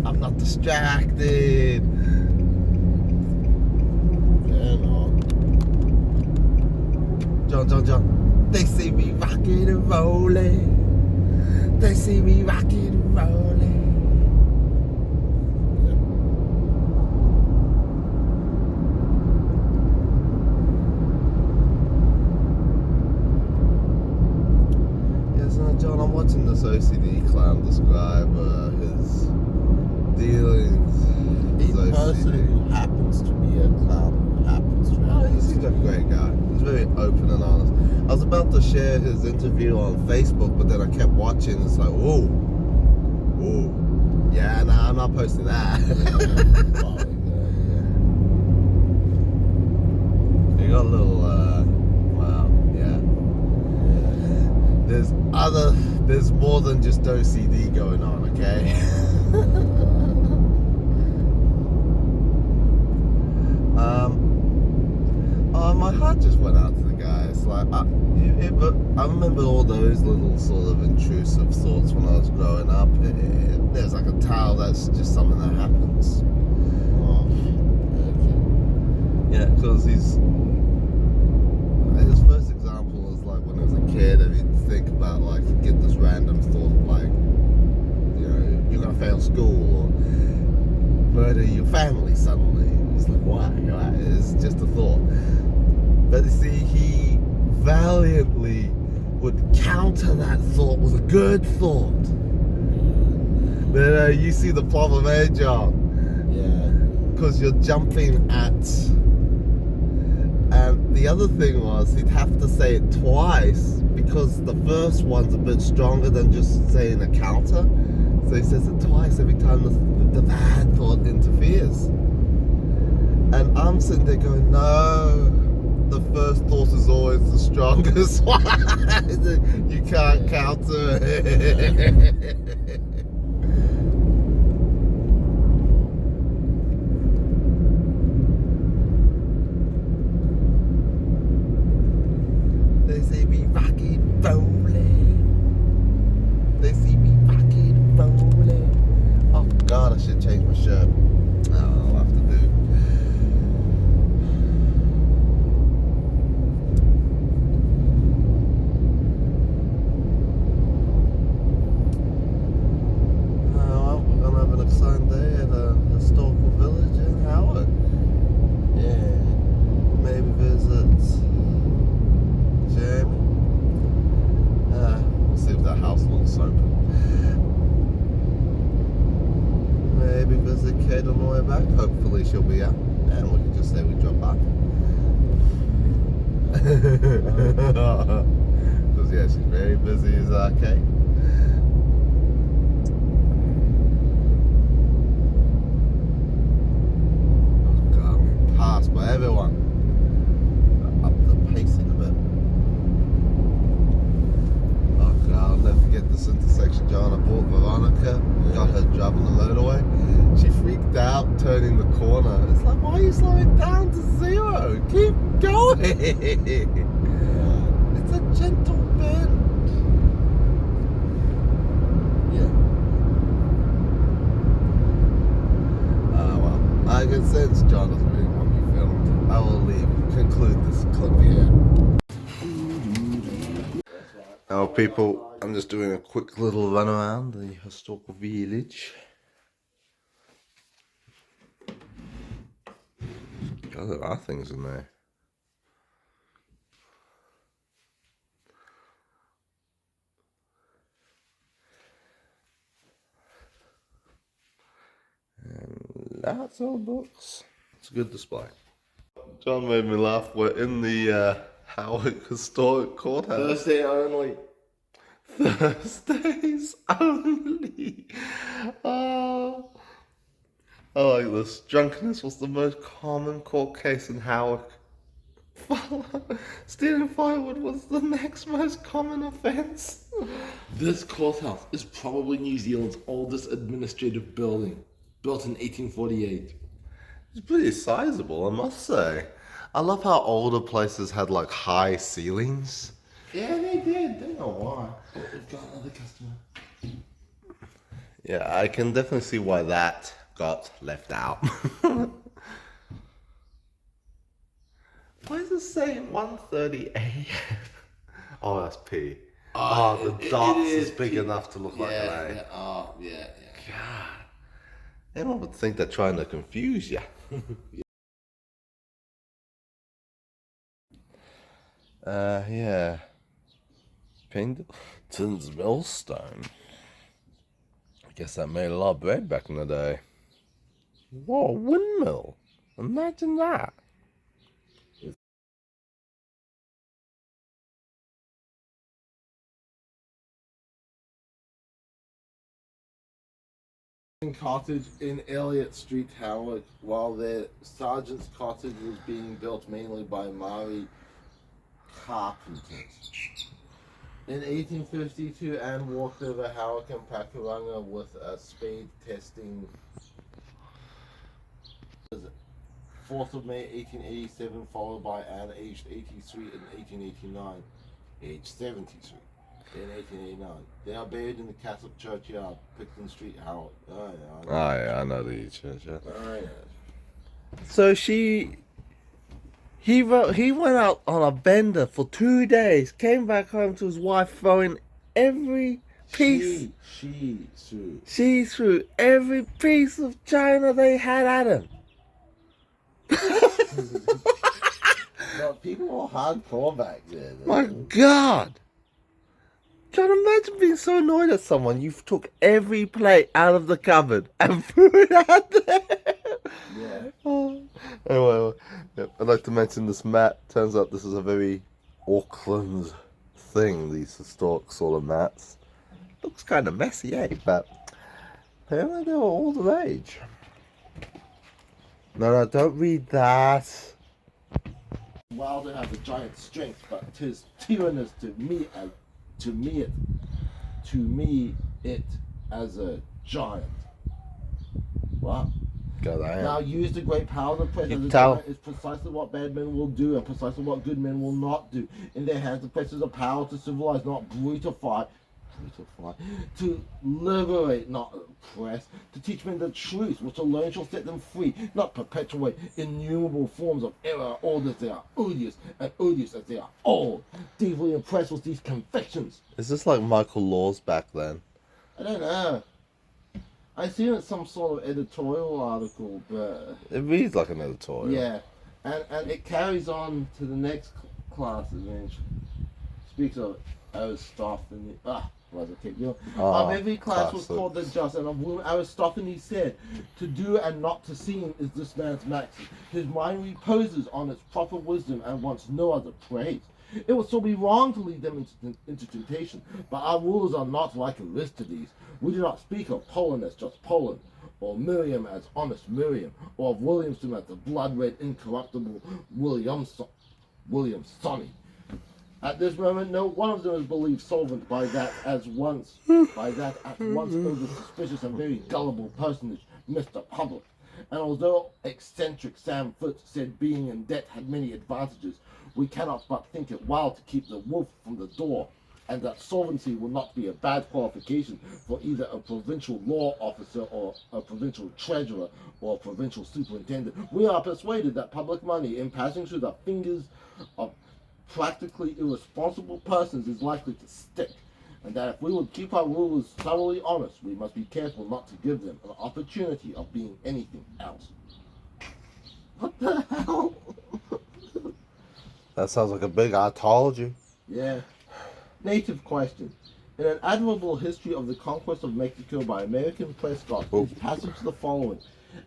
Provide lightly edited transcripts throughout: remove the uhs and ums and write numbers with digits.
I'm not distracted. John, they see me rocking and rolling. They see me rocking and rolling. Yes, John, I'm watching this OCD clown describe his dealings. A person who happens to be a clown, who happens to have he seems like a great guy. He's very open and honest. I was about to share his interview on Facebook, but then I kept watching. It's like, whoa. Yeah, nah, I'm not posting that. He got a little, wow, yeah. There's more than just OCD going on, okay? My heart just went out to the guy. It's like, I remember all those little sort of intrusive thoughts when I was growing up. There's like a tale that's just something that happens. Yeah, because his first example was like when he was a kid and he'd think about like, he'd get this random thought like, you know, you're gonna fail school or murder your family suddenly. It's like, why? It's just a thought. But you see, he valiantly would counter that thought with a good thought. But you see the problem, eh, John? Yeah. Because you're jumping at... And the other thing was, he'd have to say it twice because the first one's a bit stronger than just saying a counter. So he says it twice every time the bad thought interferes. And I'm sitting there going, no, the first thought is always the strongest one. You can't counter it. They see me rocking, rolling. They see me rocking, rolling. Oh God, I should change my shirt. I'll have to do. Well, we're gonna have an exciting day at a historical village in Howick. Yeah, maybe visit Jamie. We'll see if that house looks open. Maybe visit Kate on the way back. Hopefully she'll be out. And we can just say we dropped by. Because yeah, she's very busy as Kate. Oh God, I'm passed by everyone. Up the pacing a bit. Oh God, I'll never forget this intersection, John. I bought Veronica, got her driving the motorway. She freaked out turning the corner. It's like, why are you slowing down to 0? Keep going. It's a gentle bend. Yeah. Well, I can sense John doesn't really want me filmed. I will conclude this clip here. Now people, I'm just doing a quick little run around the historical village. God, there are things in there. And lots of books. It's a good display. John made me laugh. We're in the Howick Historic Courthouse. Thursday only. Thursdays only. Oh, I like this. Drunkenness was the most common court case in Howick. Stealing firewood was the next most common offence. This courthouse is probably New Zealand's oldest administrative building, built in 1848. It's pretty sizable, I must say. I love how older places had like high ceilings. Yeah, they did. They know why. Oh, we've got another customer. Yeah, I can definitely see why that got left out. Why does it say 1:30 a.m.? Oh, that's P. Oh, the dots is big enough to look like an A. Yeah, oh, yeah. God. Anyone would think they're trying to confuse you. Yeah. Pendleton's millstone. I guess that made a lot of bread back in the day. Whoa, windmill. Imagine that. Cottage in Elliott Street, Howick, while their sergeant's cottage was being built mainly by Maori carpenters. In 1852, Anne walked over Howick and Pakuranga with a spade testing. 4th of May 1887, followed by Anne, aged 83 in 1889, aged 73 in 1889. They are buried in the Catholic churchyard, Picton Street, Howick. Oh, Yeah, I know the church. Yeah. Oh, yeah. So he went out on a bender for 2 days, came back home to his wife throwing every piece. She threw every piece of china they had at him. No, people were hardcore back then. My God. Can you imagine being so annoyed at someone you took every plate out of the cupboard and threw it out there? Yeah. Oh. Anyway, I'd like to mention this mat. Turns out this is a very Auckland thing, these historic sort of mats. Looks kind of messy, eh? But apparently they were all the rage. No, don't read that. Wilder has a giant strength, but 'tis tyrannous to me it as a giant. What? God, I am. Now use the great power of the press as a tell- giant is precisely what bad men will do and precisely what good men will not do. In their hands the press is a power to civilize, not brutify, to liberate, not oppress, to teach men the truth, which alone shall set them free, not perpetuate innumerable forms of error, old as they are odious, and odious as they are old. Deeply impressed with these convictions. Is this like Michael Laws back then? I don't know. I seen it some sort of editorial article, but It reads like an editorial. yeah, and it carries on to the next class, and it speaks of Aristophanes. Every class was classic. called the just, and of whom Aristophanes said, "To do and not to seem is this man's maxim. His mind reposes on its proper wisdom and wants no other praise. It would so be wrong to lead them into temptation, but our rulers are not like Aristides. We do not speak of Poland as just Poland, or Miriam as honest Miriam, or of Williamson as the blood-red, incorruptible William Sonny. At this moment, no one of them is believed solvent by that at once over suspicious and very gullible personage, Mr. Public. And although eccentric Sam Foote said being in debt had many advantages, we cannot but think it well to keep the wolf from the door, and that solvency will not be a bad qualification for either a provincial law officer or a provincial treasurer or a provincial superintendent. We are persuaded that public money in passing through the fingers of practically irresponsible persons is likely to stick, and that if we would keep our rulers thoroughly honest, we must be careful not to give them an opportunity of being anything else." What the hell? That sounds like a big ontology. Yeah. Native question. In an admirable history of the conquest of Mexico by American Prescott, is passage the following.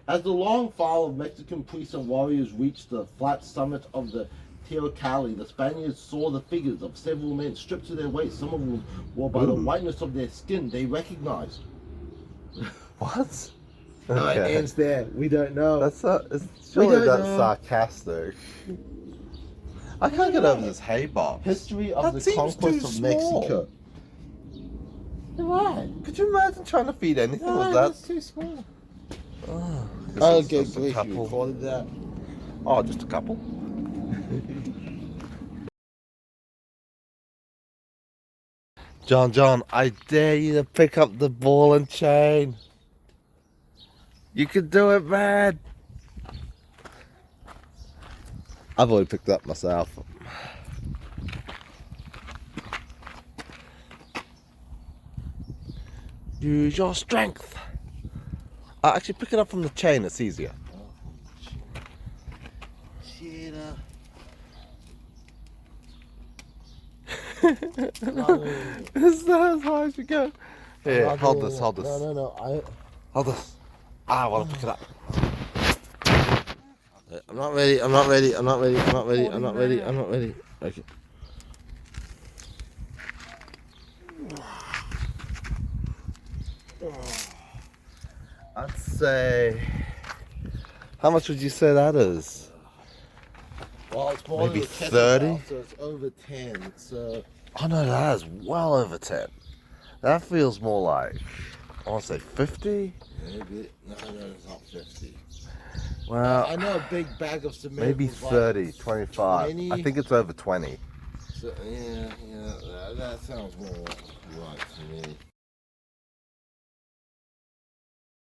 As the long file of Mexican priests and warriors reached the flat summit of the Teocalli, the Spaniards saw the figures of several men stripped to their waists, some of whom were by the whiteness of their skin they recognized. What? No, it ends there. We don't know. That's surely don't that's know. sarcastic. I can't get over this hay box. History of That the seems conquest too of small. Mexico. Right. Could you imagine trying to feed anything with No, that? that's too small. Oh, Oh, just okay, a great. You couple. recorded that. Oh, just a couple. John, I dare you to pick up the ball and chain. You can do it, man. I've already picked it up myself. Use your strength. Actually, pick it up from the chain. It's easier. Cheetah. Is that as high as you go? Here, hold this. No. Hold this. I want to pick it up. I'm not ready. Okay. I'd say... How much would you say that is? Well, it's more Maybe than 30? So it's over 10. So Oh no, that is well over 10. That feels more like, I want to say 50? maybe no, it's not 50. Well, I know a big bag of cement. maybe was 30, like 25. 20. I think it's over 20. So, that sounds more right to me.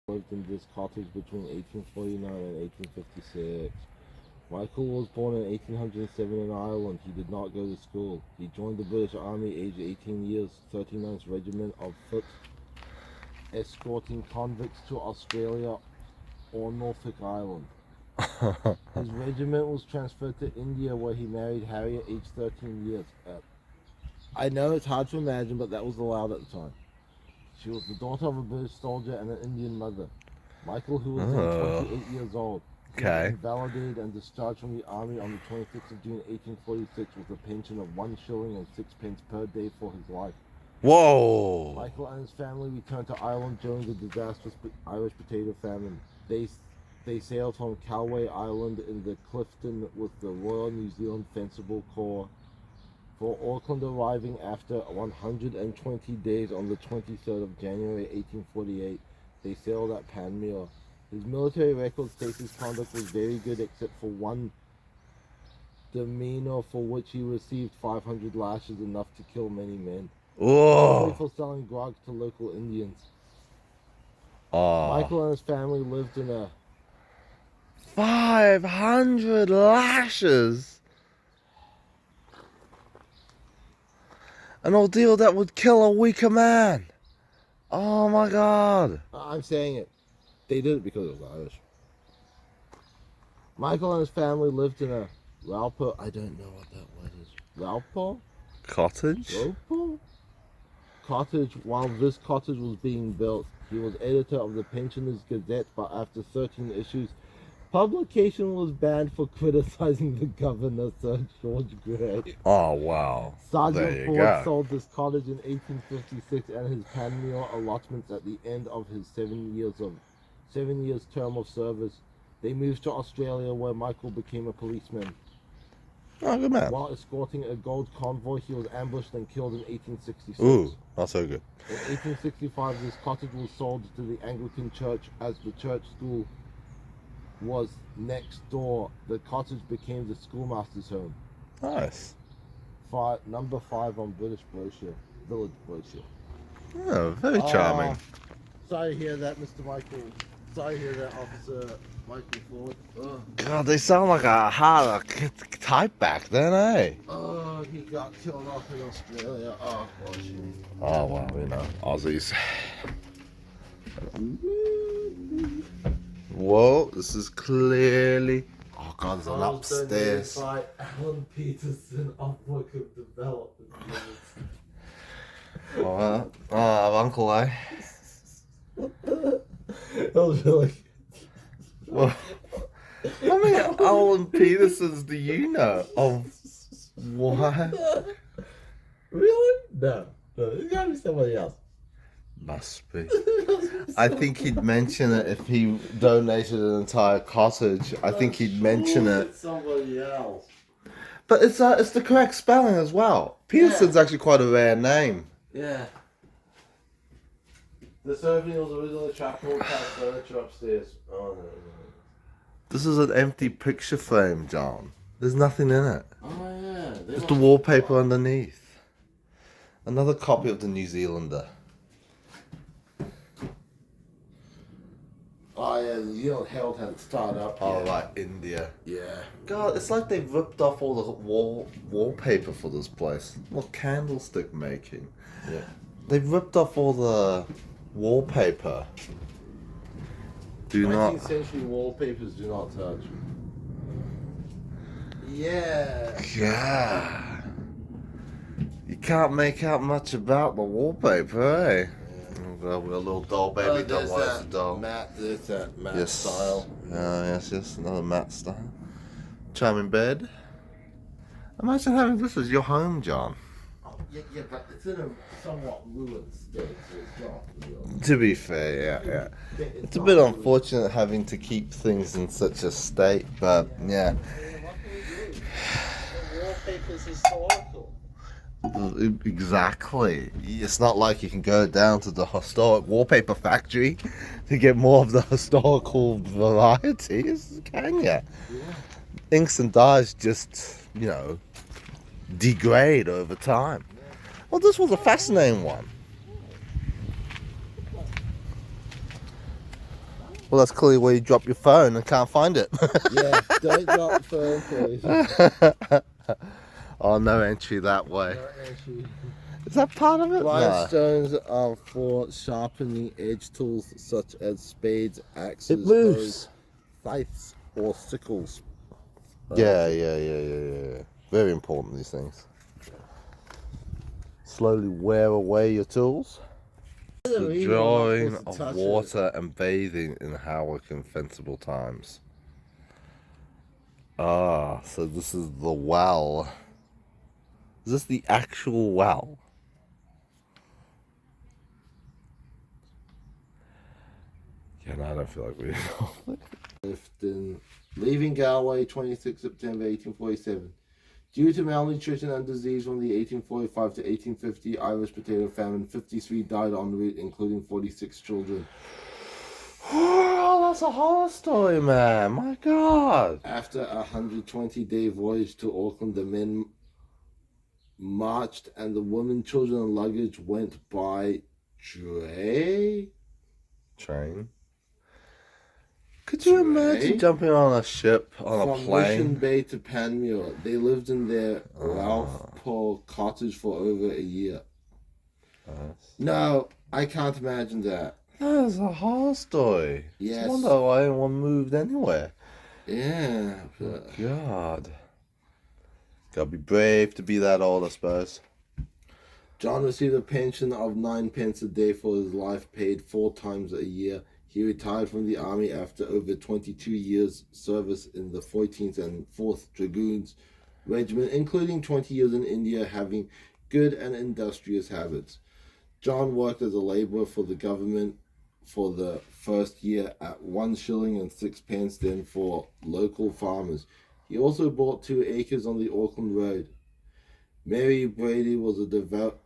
Lived in this cottage between 1849 and 1856. Michael was born in 1807 in Ireland. He did not go to school. He joined the British Army aged 18 years, 39th Regiment of Foot, escorting convicts to Australia or Norfolk Island. His regiment was transferred to India, where he married Harriet, aged 13 years. I know it's hard to imagine, but that was allowed at the time. She was the daughter of a British soldier and an Indian mother. Michael, who was then 28 years old, was invalidated and discharged from the army on the 26th of June 1846 with a pension of 1 shilling and 6 pence per day for his life. Whoa! Michael and his family returned to Ireland during the disastrous Irish potato famine. They sailed from Calway Island in the Clifton with the Royal New Zealand Fencible Corps, for Auckland arriving after 120 days on the 23rd of January 1848. They sailed at Panmure. His military record states his conduct was very good except for one demeanor for which he received 500 lashes, enough to kill many men. Whoa! For selling grog to local Indians. Oh. Michael and his family lived in a 500 lashes! An ordeal that would kill a weaker man! Oh my god! I'm saying it. They did it because it was Irish. Michael and his family lived in a Raupo. I don't know what that word is. Raupo? Cottage? Raupo? Cottage. While this cottage was being built, he was editor of the Pensioners' Gazette, but after 13 issues, publication was banned for criticizing the governor, Sir George Grey. Oh wow! Sergeant Ford sold this cottage in 1856 and his Panmure allotments at the end of his 7 years term of service. They moved to Australia, where Michael became a policeman. Oh, good man. While escorting a gold convoy, he was ambushed and killed in 1866. Ooh, not so good. In 1865, this cottage was sold to the Anglican Church as the church school was next door. The cottage became the schoolmaster's home. Nice. Number 5 on British brochure, village brochure. Oh, very charming. Sorry to hear that, Mr. Michael. Sorry to hear that, Officer Michael Ford. God, they sound like a hard type back then, eh? Oh, he got killed off in Australia. Oh, gosh. Oh, wow, you know, Aussies. Whoa, this is clearly... Oh, God, there's an upstairs. By Alan Peterson, Howick of Development. Uncle, eh? That was really... Well, how many Alan Petersons do you know? Oh, what? Really? No. It's gotta be somebody else. Must be. I think he'd mention it if he donated an entire cottage. I think he'd mention it. Somebody else. But it's the correct spelling as well. Peterson's actually quite a rare name. Yeah. The survey was originally chapel type furniture upstairs. Oh no. This is an empty picture frame, John. There's nothing in it. Oh yeah. Just the wallpaper underneath. Another copy of the New Zealander. Oh yeah, the New Zealand Herald hadn't started up Oh, yet. right, India. Yeah. God, it's like they ripped off all the wallpaper for this place. What candlestick making? Yeah. They ripped off all the wallpaper. Do 19th not. century wallpapers do not touch. Yeah. Yeah. You can't make out much about the wallpaper, eh? Oh, God, we're a little doll baby. Don't There's worry, it's a that doll. matte, there's that matte Yes. style. Yes. Another matte style. Charming bed. Imagine having this as your home, John. Oh, yeah, but it's in a somewhat ruined state, so it's not real. To be fair, yeah. It's a not bit really- unfortunate having to keep things in such a state, but yeah. What can we do? The wallpaper's historical. Exactly. It's not like you can go down to the historic wallpaper factory to get more of the historical varieties, can you? Yeah. Inks and dyes just, degrade over time. Well, this was a fascinating one. Well, that's clearly where you drop your phone and can't find it. Yeah, don't drop the phone, please. Oh, no entry that way. Is that part of it? No. Grindstones are for sharpening edge tools such as spades, axes, It moves. hoes, scythes, or sickles. Yeah. Very important, these things. Slowly wear away your tools. The drawing of water and bathing in Howick in fencible times. Ah, so this is the well. Is this the actual well? Yeah, no, I don't feel like we Leaving Galway, 26 September 1847. Due to malnutrition and disease from the 1845 to 1850 Irish potato famine, 53 died en route, including 46 children. Oh, that's a horror story, man. My God. After a 120-day voyage to Auckland, the men marched and the women, children, and luggage went by Train. Could you imagine jumping on a ship, on a from plane? Mission Bay to Panmure. They lived in their Ralphpole cottage for over a year. No, I can't imagine that. That's a horror story. Yes. I wonder why anyone moved anywhere. Yeah. God. Gotta be brave to be that old, I suppose. John received a pension of 9 pence a day for his life, paid 4 times a year. He retired from the army after over 22 years' service in the 14th and 4th Dragoons Regiment, including 20 years in India, having good and industrious habits. John worked as a labourer for the government for the first year at 1 shilling and 6 pence, then for local farmers. He also bought 2 acres on the Auckland Road. Mary Brady was a devout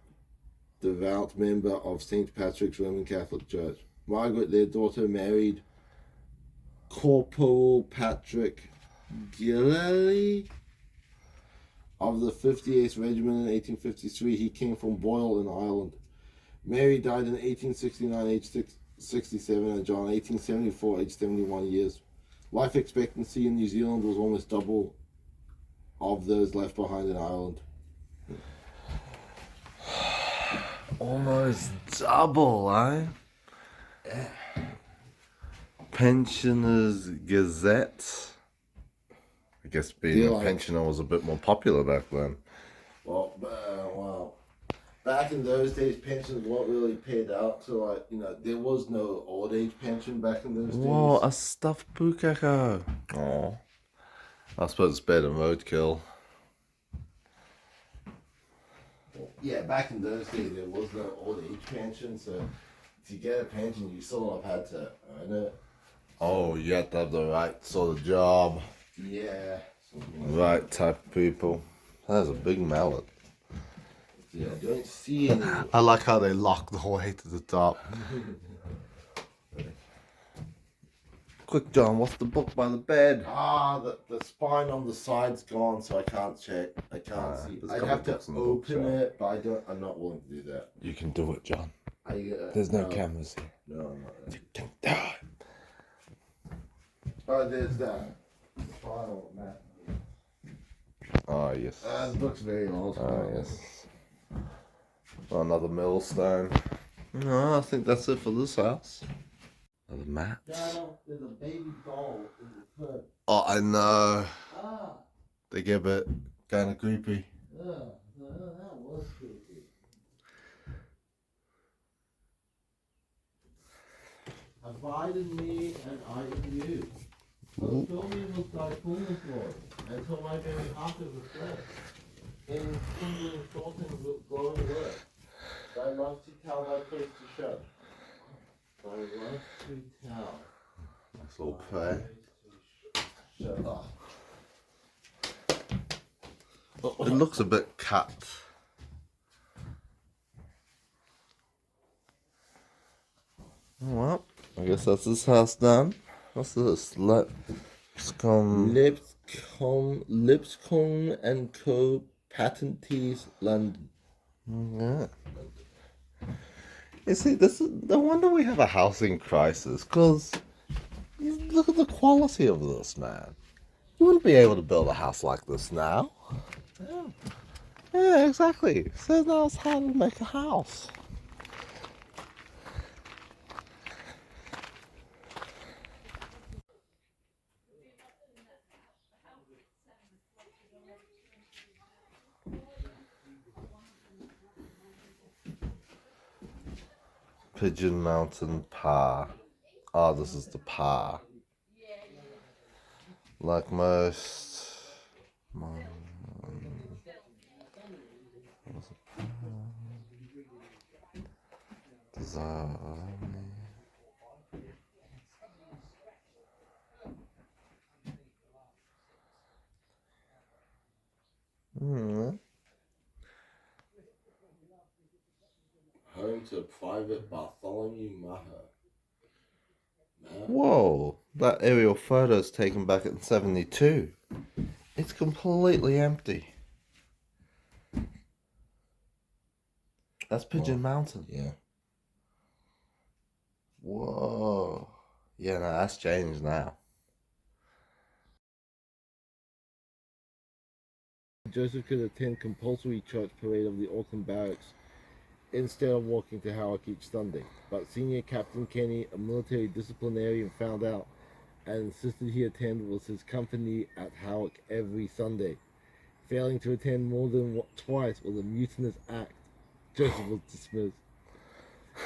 member of St. Patrick's Roman Catholic Church. Margaret, their daughter, married Corporal Patrick Gillelly of the 58th Regiment in 1853. He came from Boyle in Ireland. Mary died in 1869, aged 67, and John 1874, aged 71 years. Life expectancy in New Zealand was almost double of those left behind in Ireland. Almost double, eh? Yeah. Pensioners Gazette. I guess being a pensioner was a bit more popular back then. Well, back in those days, pensions weren't really paid out to, there was no old age pension back in those Whoa, days. a stuffed pukeko. Oh, I suppose it's better than roadkill. Yeah, back in those days, there was no old age pension, so to get a pension, you sort of had to earn it. Oh, you have to have the right sort of job. Yeah. Right type of people. That's a big mallet. Yeah, I don't see any. I like how they lock the way to the top. Quick, John, what's the book by the bed? The spine on the side's gone, so I can't check. I can't see. there's a I'd couple have to books in the open bookshelf. it, but I'm not willing to do that. You can do it, John. There's no cameras here. No, I'm not. You can do it. Oh, there's that. Spinal map. Oh, yes. The book's very old. Oh, yes. Another millstone. No, I think that's it for this house. Another mat. Daniel, there's a baby doll in the crib. Oh, I know. Ah. They get a bit kind of creepy. That was creepy. Abide in me and I in you. Fulfill me with thy fullness, Lord, until my very heart is refreshed. In kindling thought and glowing word, thy love to tell, thy place to show. Thy love to tell. Nice little pray. It looks a bit cut. Well, I guess that's this house done. What's this? Lipscomb and Co. Patentees, London. Yeah. You see, this is no wonder we have a housing crisis. Cause look at the quality of this, man. You wouldn't be able to build a house like this now. Yeah, exactly. So now it's how to make a house. Pigeon Mountain Pa. Oh, this is the Pa. Like most. Home to Private Bartholomew Maher. Whoa, that aerial photo is taken back in 72. It's completely empty. That's Pigeon Mountain. Yeah. Whoa. Yeah, no, that's changed now. Joseph could attend compulsory church parade of the Auckland Barracks instead of walking to Howick each Sunday. But Senior Captain Kenny, a military disciplinarian, found out and insisted he attend with his company at Howick every Sunday. Failing to attend more than twice was a mutinous act. Joseph was dismissed.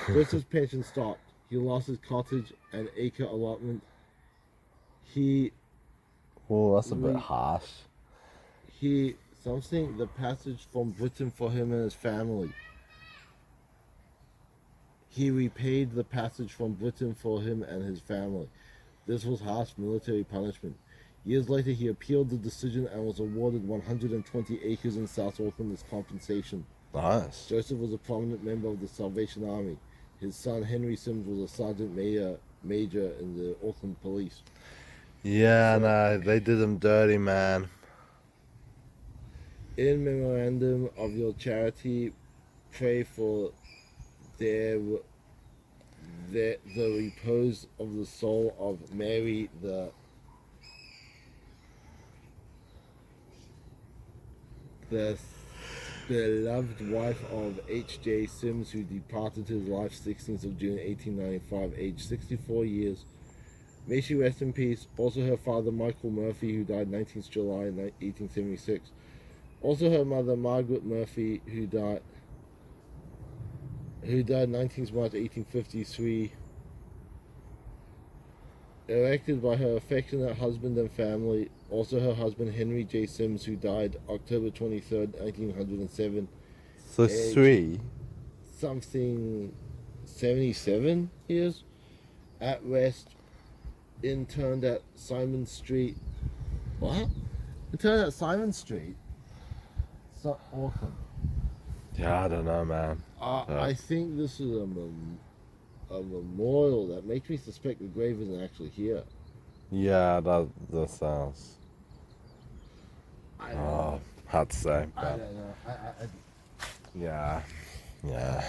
Joseph's pension stopped. He lost his cottage and acre allotment. Oh, that's a bit harsh. The passage from Britain for him and his family. He repaid the passage from Britain for him and his family. This was harsh military punishment. Years later, he appealed the decision and was awarded 120 acres in South Auckland as compensation. Nice. Joseph was a prominent member of the Salvation Army. His son, Henry Sims, was a sergeant major in the Auckland Police. Yeah, no, they did him dirty, man. In memorandum of your charity, pray for the repose of the soul of Mary, the beloved wife of H.J. Sims, who departed his life 16th of June 1895, aged 64 years. May she rest in peace. Also her father, Michael Murphy, who died 19th July 1876. Also her mother, Margaret Murphy, who died 19th March 1853. Erected by her affectionate husband and family. Also her husband, Henry J. Sims, who died October 23rd, 1907. So 3? Something 77 years. At rest. Interned at Simon Street. What? Interned at Simon Street? Auckland. Yeah, I don't know, man. I think this is a memorial that makes me suspect the grave isn't actually here. Yeah, that sounds I don't know. hard to say, I but don't know. yeah, yeah.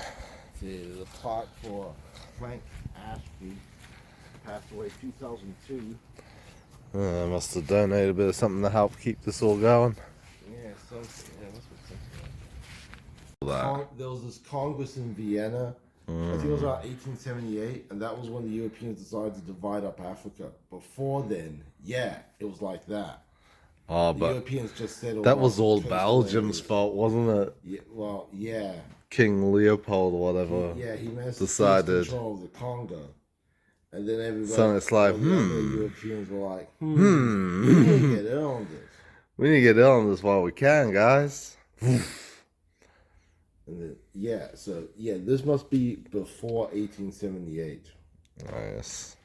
See, the part for Frank Ashby passed away 2002. I must have donated a bit of something to help keep this all going. Yeah, something. Yeah, that's what That. there was this Congress in Vienna. I think it was around 1878, and that was when the Europeans decided to divide up Africa. Before then, yeah, it was like that. Oh, The but Europeans just settled. that was on all coastal Belgium's areas. fault, wasn't it? Yeah, well, yeah. King Leopold or whatever He managed to decided. seize control of the Congo. And then everybody, So it's like, all the other Europeans were like, we need to get in on this. We need to get in on this while we can, guys. And then, this must be before 1878. Nice.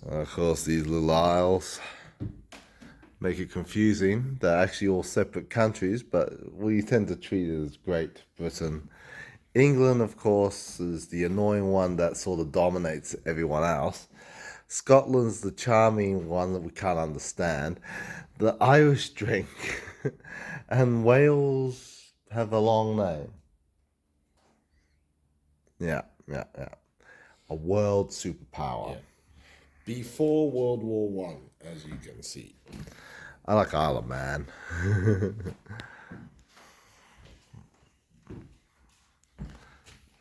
Of course, these little isles make it confusing. They're actually all separate countries, but we tend to treat it as Great Britain. England, of course, is the annoying one that sort of dominates everyone else. Scotland's the charming one that we can't understand. The Irish drink. And Wales have a long name. Yeah. A world superpower. Yeah. Before World War One, as you can see. I like Isle Man.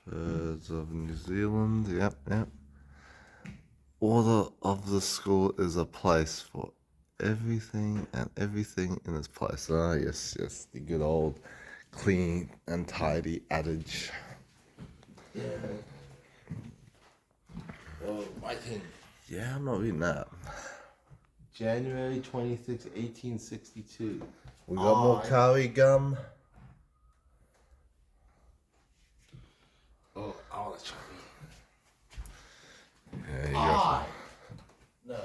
Birds of New Zealand, yep. Order of the school is a place for everything and everything in its place. Ah, yes, the good old clean and tidy adage. Yeah. Well, I think Yeah, I'm not reading that. January 26, 1862. We got more curry gum. Oh, I want to try Yeah, you No.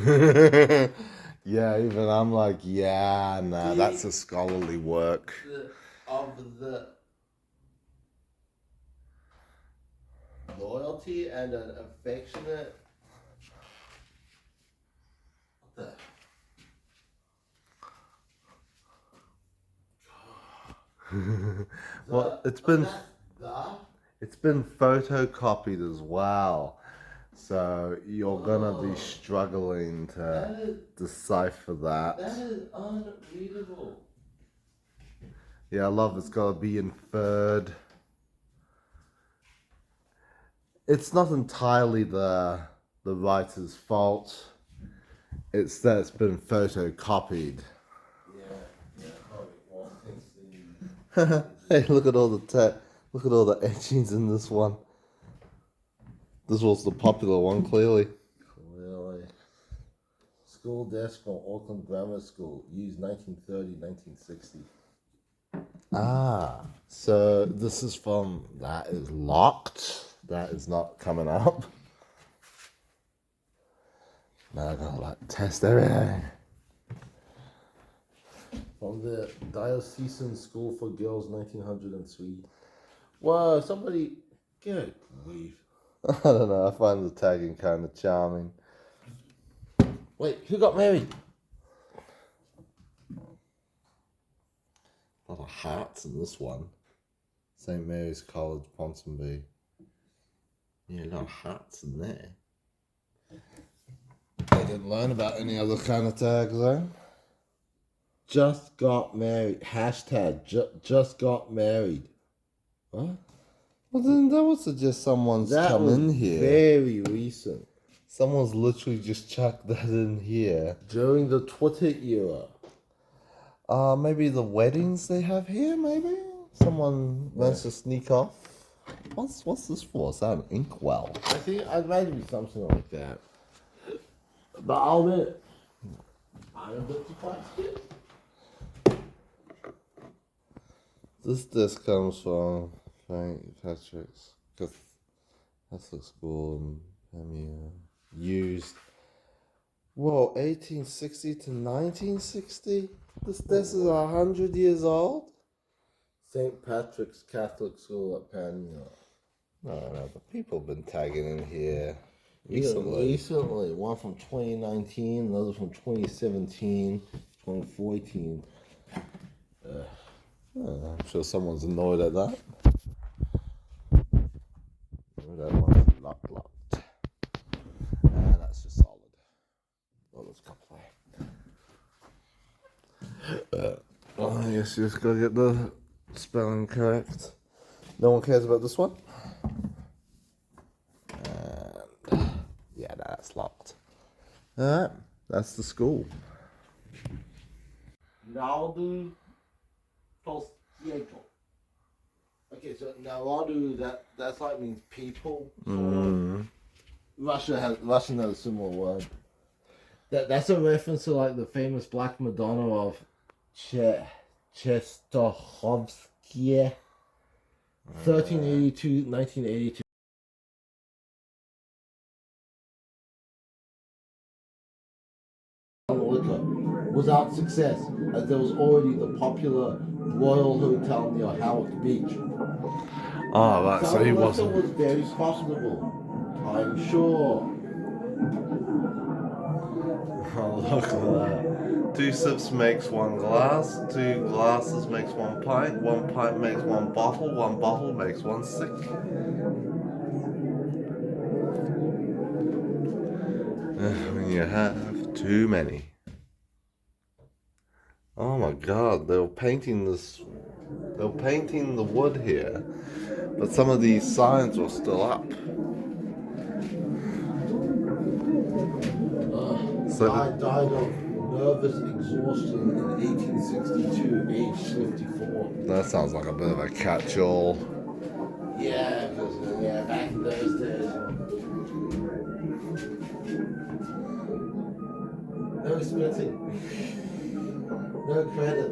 got. Yeah, even I'm like, yeah, nah, that's a scholarly work. Of the loyalty and an affectionate. What the? Well, it's been photocopied as well, so you're gonna be struggling to decipher that. That is unreadable. Yeah, love it's gotta be inferred. It's not entirely the writer's fault. It's that it's been photocopied. Hey, look at all the etchings in this one. This was the popular one, clearly. School desk from Auckland Grammar School, used 1930-1960. Ah, so this is from, that is locked. That is not coming up. Now I gotta test everything. From the Diocesan School for Girls, 1903. Whoa, somebody, good grief. I don't know, I find the tagging kind of charming. Wait, who got married? A lot of hearts in this one. St. Mary's College, Ponsonby. Yeah, a lot of hearts in there. I didn't learn about any other kind of tags though. Just got married. Hashtag just got married. What? Well, then that would suggest someone's come in here. Very recent. Someone's literally just chucked that in here. During the Twitter era. Maybe the weddings they have here, maybe? Someone wants to sneak off. What's this for? Is that an inkwell? I think I'd rather be something like that. But I'll admit, I'm a bit surprised. This disc comes from St. Patrick's Catholic School and used. Whoa, 1860 to 1960? This disc is 100 years old? St. Patrick's Catholic School at Panmure. No, but people have been tagging in here. Recently. One from 2019, another from 2017, 2014. I'm sure someone's annoyed at that. That one's locked. That's just solid. Oh, let's go play. I guess you just gotta get the spelling correct. No one cares about this one? And yeah, that's locked. Alright, that's the school. Naldo Tolstiego. Okay, so Naldo, that's like means people. Russian has a similar word. That's a reference to like the famous Black Madonna of Czestochowsky, 1382, 1982. Without success, as there was already the popular Royal Hotel near Howick Beach. Oh, right, so he wasn't. Was very profitable, I'm sure. Oh, look at that. 2 sips makes 1 glass, 2 glasses makes 1 pint makes 1 bottle makes 1 sick. When you have too many. Oh my god, they were painting the wood here, but some of these signs were still up. Died of nervous exhaustion in 1862, age 54. That sounds like a bit of a catch-all. Yeah, because back in those days. No spitting. No credit.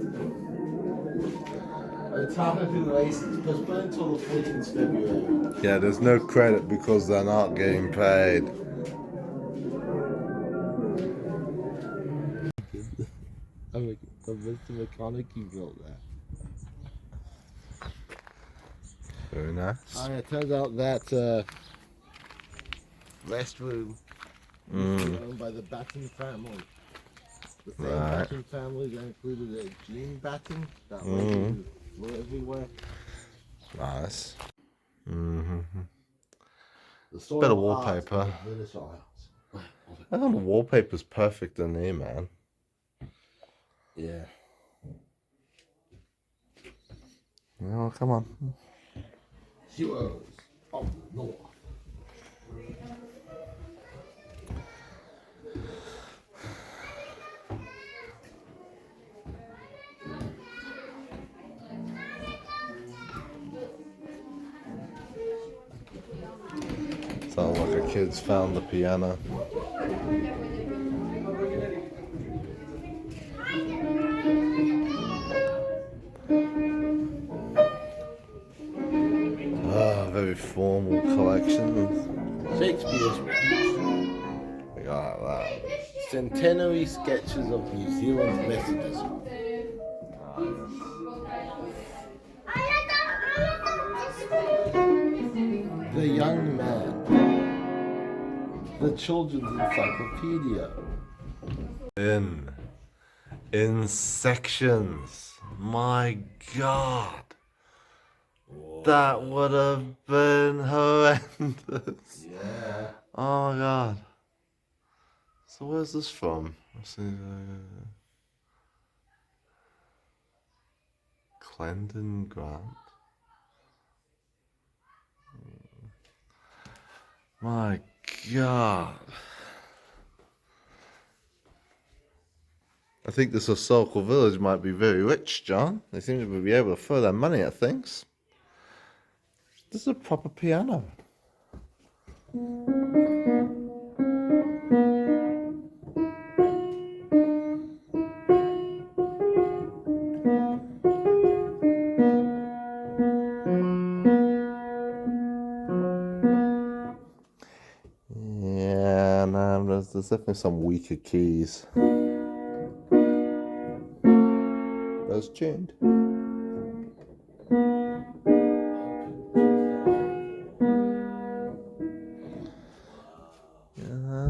Photography race is postponed until the 14th February. Yeah, there's no credit because they're not getting paid. Mr. McConaughey built that. Very nice. It turns out that restroom is owned by the Batten family. The same Batten family that included a Jean Batten that flew everywhere. Nice. The story Bit of art wallpaper. of the British Isles. I think the wallpaper's perfect in here, man. Yeah. Oh, come on. Heroes of the North. Sounds like a kid's found the piano. Very formal collection. Shakespeare's We got that. centenary sketches of New Zealand Methodism. The Young Man. The Children's Encyclopedia. In sections. My God. That would have been horrendous. Yeah. Oh my God. So where's this from? Let's see. Clendon Grant. My God. I think this historical village might be very rich, John. They seem to be able to throw their money at things. This is a proper piano. Yeah, no, there's definitely some weaker keys. Those tuned.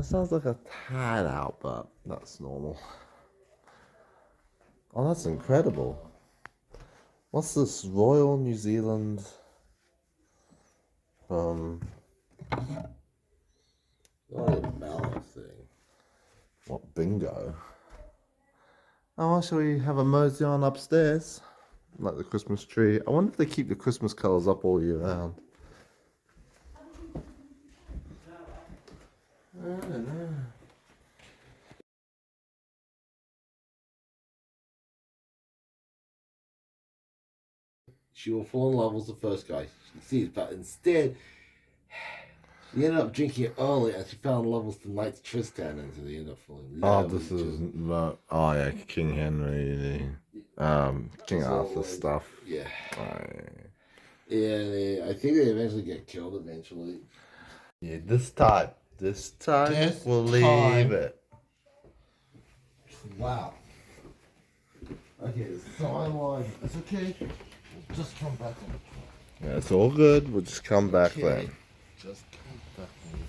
Sounds like a tad out, but that's normal. Oh, that's incredible. What's this? Royal New Zealand what a mallet thing. What bingo? Oh, well, shall we have a mosey on upstairs? Like the Christmas tree. I wonder if they keep the Christmas colours up all year round. I don't know. She will fall in love with the first guy she sees, but instead she ended up drinking it early and she fell in love with the Knight Tristan and so they ended up falling in love. Oh, this is oh yeah, King Henry, King Arthur stuff. Yeah. Yeah, I think they eventually get killed eventually. Yeah, this time we'll leave it. Wow. Okay, so I'm on. It's okay. We'll just come back on. Yeah, it's all good. We'll just come back then. Just come back on.